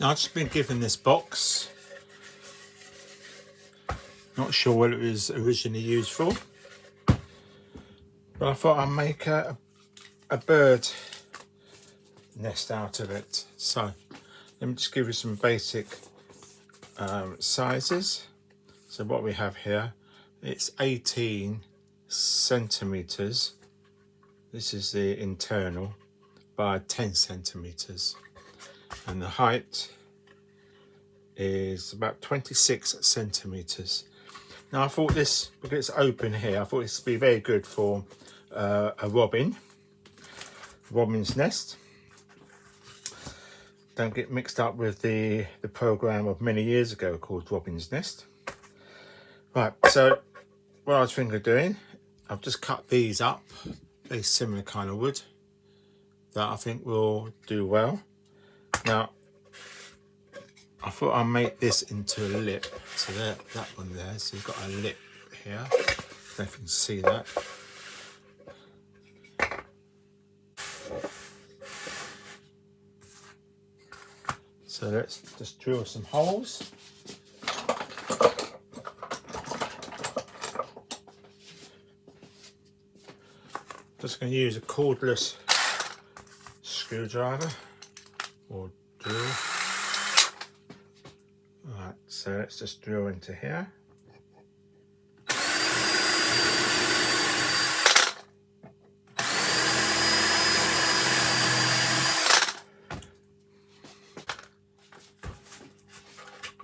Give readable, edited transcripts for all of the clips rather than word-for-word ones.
Now, I've just been given this box. Not sure what it was originally used for, but I thought I'd make a bird nest out of it. So let me just give you some basic sizes. So what we have here, it's 18 centimeters. This is the internal by 10 centimeters, and the height is about 26 centimeters. Now I thought this, because it's open here, I thought this would be very good for a robin's nest. Don't get mixed up with the program of many years ago called Robin's Nest. Right, so what I was thinking of doing, I've just cut these up, a similar kind of wood that I think will do well. Now, I thought I'd make this into a lip. So there, that one there, so you've got a lip here. I don't know if you can see that. So let's just drill some holes. Just going to use a cordless screwdriver or drill. Alright, so let's just drill into here.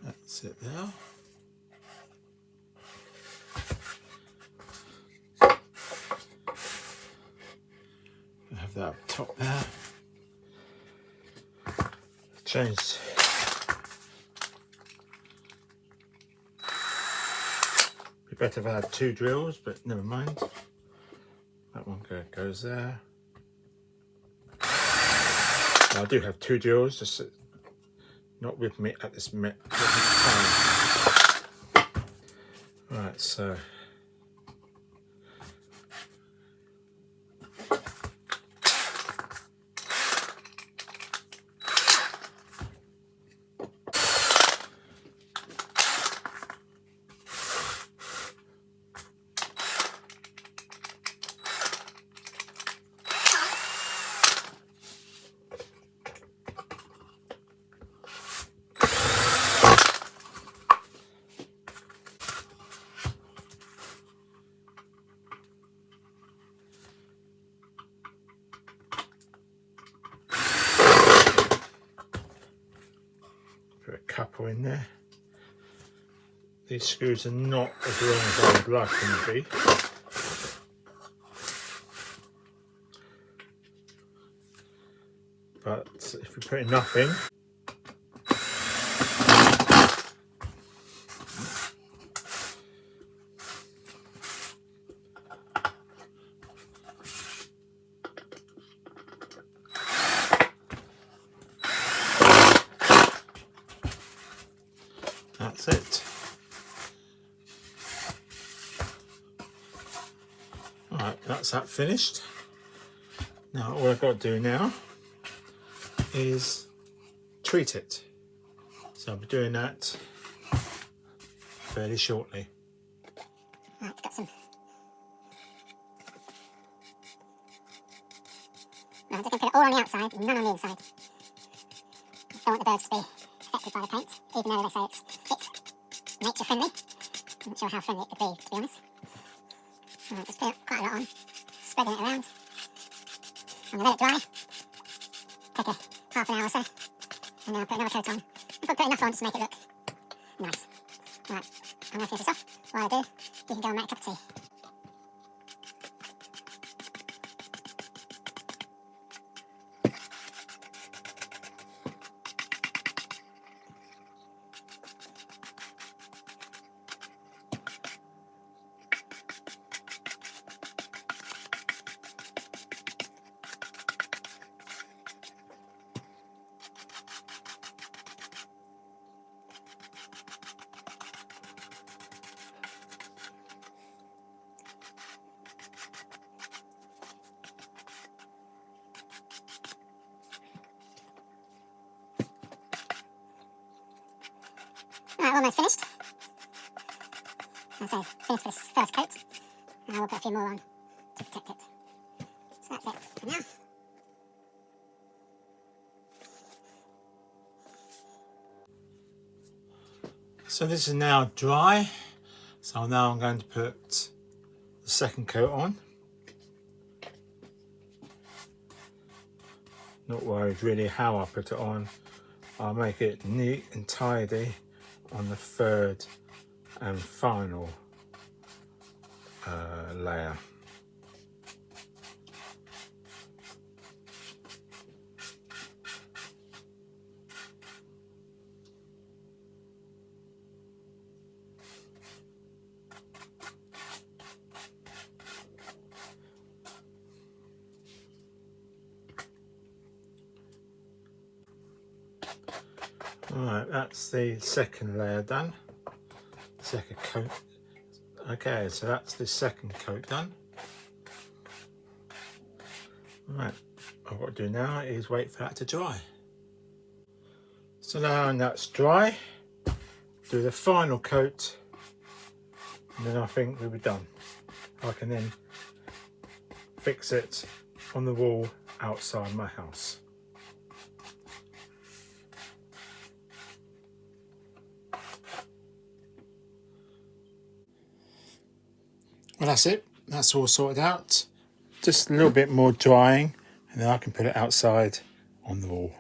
That's it there. I have that up top there. Change. Be better if I had 2 drills, but never mind. That one goes there. Now, I do have 2 drills, just not with me at this time. Right, so put a couple in there. These screws are not as long as I would like them to be. But if we put enough in, that's it. Alright, that's that finished. Now all I've got to do now is treat it. So I'll be doing that fairly shortly. Right, it's got some. Right, I'm just going to put it all on the outside, none on the inside. I don't want the birds to be affected by the paint, even though they say it's nature friendly. I'm not sure how friendly it could be, to be honest. Right, just put quite a lot on, spreading it around. I'm going to let it dry, take a half an hour or so, and then I'll put another coat on. I'll put enough on just to make it look nice. Right, I'm going to finish this off. While I do, you can go and make a cup of tea. Right, almost finished. As I say, finished this first coat. And I will put a few more on to protect it. So that's it for now. So this is now dry. So now I'm going to put the second coat on. Not worried really how I put it on. I'll make it neat and tidy on the third and final layer. Alright, that's the second layer done. Second coat. Okay, so that's the second coat done. Right, what I've got to do now is wait for that to dry. So now that's dry, do the final coat, and then I think we'll be done. I can then fix it on the wall outside my house. Well, that's it. That's all sorted out. Just a little bit more drying, and then I can put it outside on the wall.